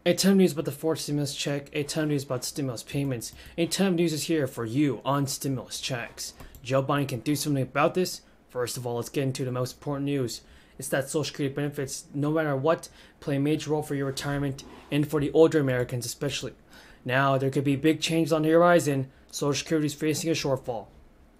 A ton of news about the fourth stimulus check, a ton of news about stimulus payments, a ton of news is here for you on stimulus checks. Joe Biden can do something about this. First of all, let's get into the most important news. It's that Social Security benefits, no matter what, play a major role for your retirement and for the older Americans especially. Now, there could be big changes on the horizon. Social Security is facing a shortfall.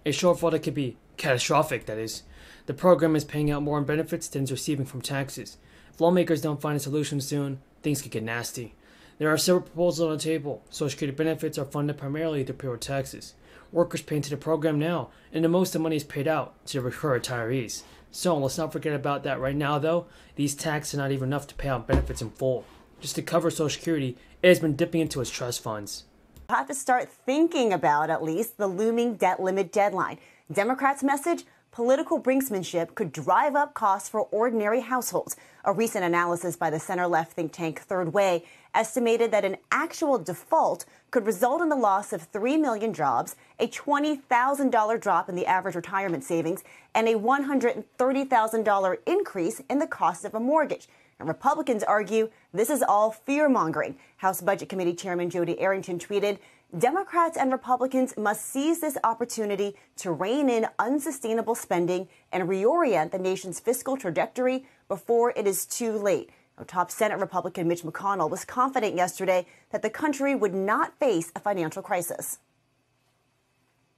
A shortfall that could be catastrophic, that is. The program is paying out more in benefits than it's receiving from taxes. If lawmakers don't find a solution soon, things could get nasty. There are several proposals on the table. Social Security benefits are funded primarily to pay for taxes. Workers pay into the program now, and the most of the money is paid out to the retirees. So let's not forget about that right now though. These taxes are not even enough to pay out benefits in full. Just to cover Social Security, it has been dipping into its trust funds. We'll have to start thinking about, at least, the looming debt limit deadline. Democrats' message? Political brinksmanship could drive up costs for ordinary households. A recent analysis by the center-left think tank Third Way estimated that an actual default could result in the loss of 3 million jobs, a $20,000 drop in the average retirement savings, and a $130,000 increase in the cost of a mortgage. And Republicans argue this is all fear-mongering. House Budget Committee Chairman Jody Arrington tweeted, Democrats and Republicans must seize this opportunity to rein in unsustainable spending and reorient the nation's fiscal trajectory before it is too late. Now, top Senate Republican Mitch McConnell was confident yesterday that the country would not face a financial crisis.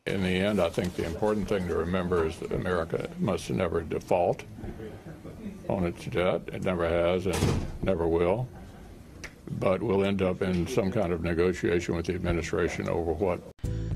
In the end, I think the important thing to remember is that America must never default on its debt. It never has and never will. But we'll end up in some kind of negotiation with the administration over what.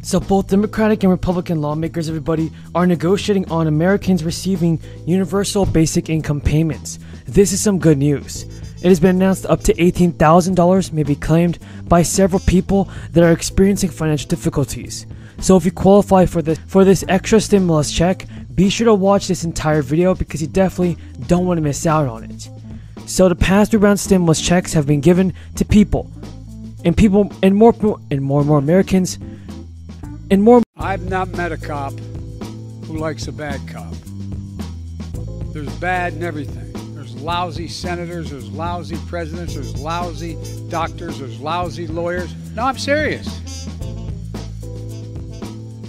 So both Democratic and Republican lawmakers, everybody, are negotiating on Americans receiving universal basic income payments. This is some good news. It has been announced up to $18,000 may be claimed by several people that are experiencing financial difficulties. So if you qualify for this extra stimulus check, be sure to watch this entire video because you definitely don't want to miss out on it. So the past 3 round stimulus checks have been given to people, and more Americans, and more. I've not met a cop who likes a bad cop. There's bad in everything. There's lousy senators, there's lousy presidents, there's lousy doctors, there's lousy lawyers. No, I'm serious.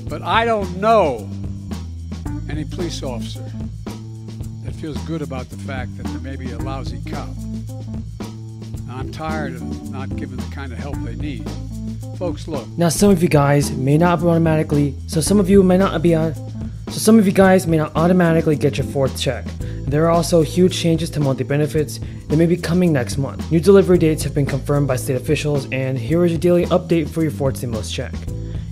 But I don't know any police officer that feels good about the fact that there may be a lousy cop. I'm tired of not giving the kind of help they need. Folks, look. Now, some of you guys may not automatically, some of you guys may not automatically get your fourth check. There are also huge changes to monthly benefits that may be coming next month. New delivery dates have been confirmed by state officials, and here is your daily update for your fourth stimulus check.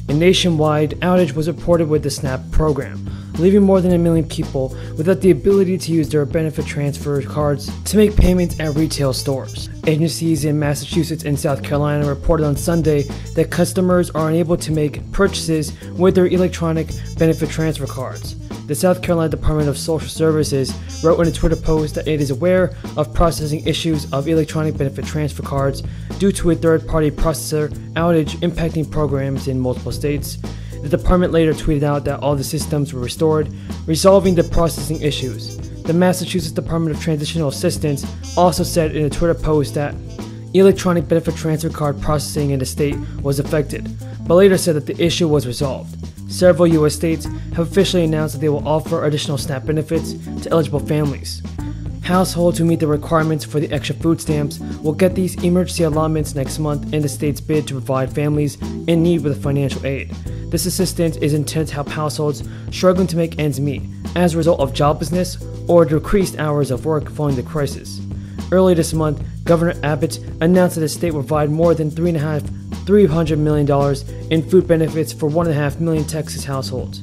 A nationwide outage was reported with the SNAP program, leaving more than 1 million people without the ability to use their benefit transfer cards to make payments at retail stores. Agencies in Massachusetts and South Carolina reported on Sunday that customers are unable to make purchases with their electronic benefit transfer cards. The South Carolina Department of Social Services wrote in a Twitter post that it is aware of processing issues of electronic benefit transfer cards due to a third-party processor outage impacting programs in multiple states. The department later tweeted out that all the systems were restored, resolving the processing issues. The Massachusetts Department of Transitional Assistance also said in a Twitter post that electronic benefit transfer card processing in the state was affected, but later said that the issue was resolved. Several U.S. states have officially announced that they will offer additional SNAP benefits to eligible families. Households who meet the requirements for the extra food stamps will get these emergency allotments next month in the state's bid to provide families in need with financial aid. This assistance is intended to help households struggling to make ends meet as a result of joblessness or decreased hours of work following the crisis. Early this month, Governor Abbott announced that the state will provide more than $300 million in food benefits for 1.5 million Texas households.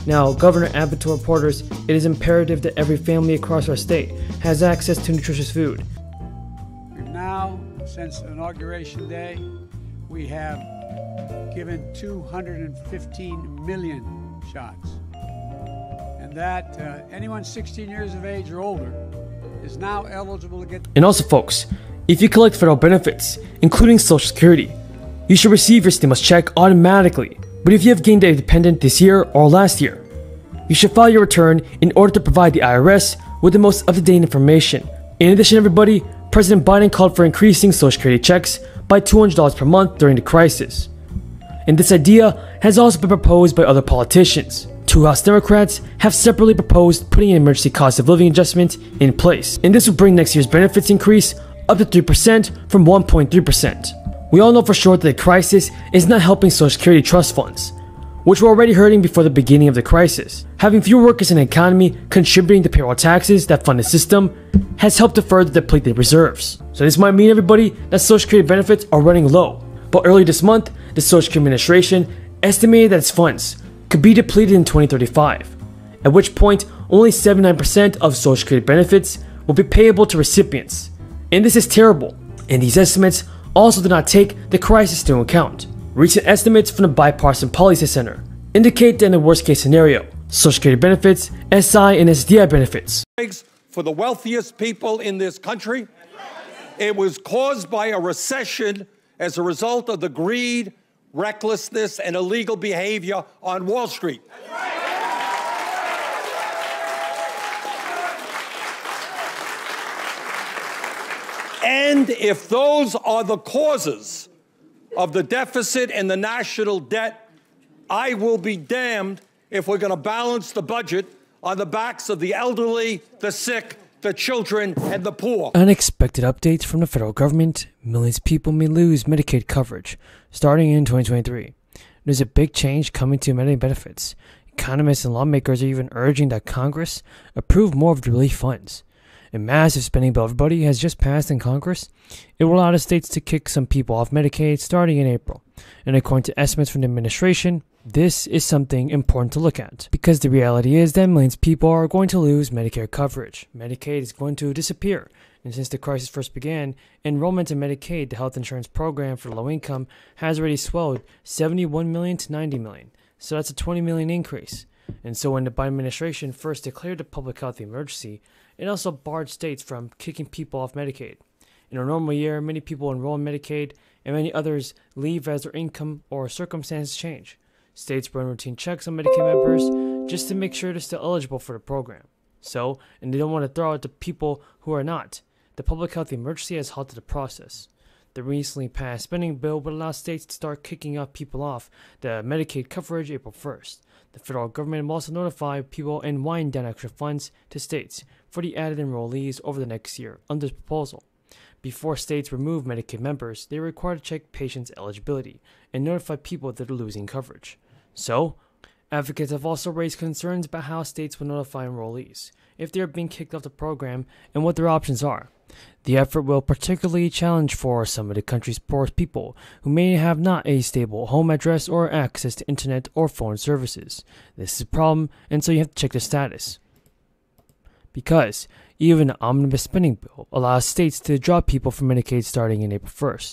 Now, Governor Abbott told reporters it is imperative that every family across our state has access to nutritious food. We've now, since Inauguration Day, we have given 215 million shots. And that anyone 16 years of age or older is now eligible to get. And also, folks, if you collect federal benefits, including Social Security, you should receive your stimulus check automatically. But if you have gained a dependent this year or last year, you should file your return in order to provide the IRS with the most up-to-date information. In addition, everybody, President Biden called for increasing Social Security checks by $200 per month during the crisis. And this idea has also been proposed by other politicians. Two House Democrats have separately proposed putting an emergency cost of living adjustment in place, and this would bring next year's benefits increase up to 3% from 1.3%. We all know for sure that the crisis is not helping Social Security trust funds, which were already hurting before the beginning of the crisis. Having fewer workers in the economy contributing to payroll taxes that fund the system has helped to further deplete the reserves. So this might mean, everybody, that Social Security benefits are running low. But early this month, the Social Security Administration estimated that its funds could be depleted in 2035, at which point only 79% of Social Security benefits will be payable to recipients. And this is terrible, and these estimates also do not take the crisis into account. Recent estimates from the Bipartisan Policy Center indicate that in the worst case scenario, Social Security benefits, SSI and SSDI benefits. For the wealthiest people in this country, it was caused by a recession as a result of the greed, recklessness, and illegal behavior on Wall Street. And if those are the causes of the deficit and the national debt, I will be damned if we're going to balance the budget on the backs of the elderly, the sick, the children, and the poor. Unexpected updates from the federal government. Millions of people may lose Medicaid coverage starting in 2023. There's a big change coming to Medicaid benefits. Economists and lawmakers are even urging that Congress approve more of the relief funds. A massive spending bill everybody has just passed in Congress. It will allow the states to kick some people off Medicaid starting in April. And according to estimates from the administration, this is something important to look at, because the reality is that millions of people are going to lose Medicare coverage. Medicaid is going to disappear. And since the crisis first began, enrollment in Medicaid, the health insurance program for low income, has already swelled 71 million to 90 million. So that's a 20 million increase. And so when the Biden administration first declared a public health emergency, it also barred states from kicking people off Medicaid. In a normal year, many people enroll in Medicaid, and many others leave as their income or circumstances change. States run routine checks on Medicaid members just to make sure they're still eligible for the program. So, and they don't want to throw out the people who are not. The public health emergency has halted the process. The recently passed spending bill would allow states to start kicking off people off the Medicaid coverage April 1st. The federal government will also notify people and wind down extra funds to states for the added enrollees over the next year under this proposal. Before states remove Medicaid members, they are required to check patients' eligibility and notify people that are losing coverage. So, advocates have also raised concerns about how states will notify enrollees if they are being kicked off the program and what their options are. The effort will particularly challenge for some of the country's poorest people who may have not a stable home address or access to internet or phone services. This is a problem, and so you have to check the status. Because even the omnibus spending bill allows states to drop people from Medicaid starting in April 1st.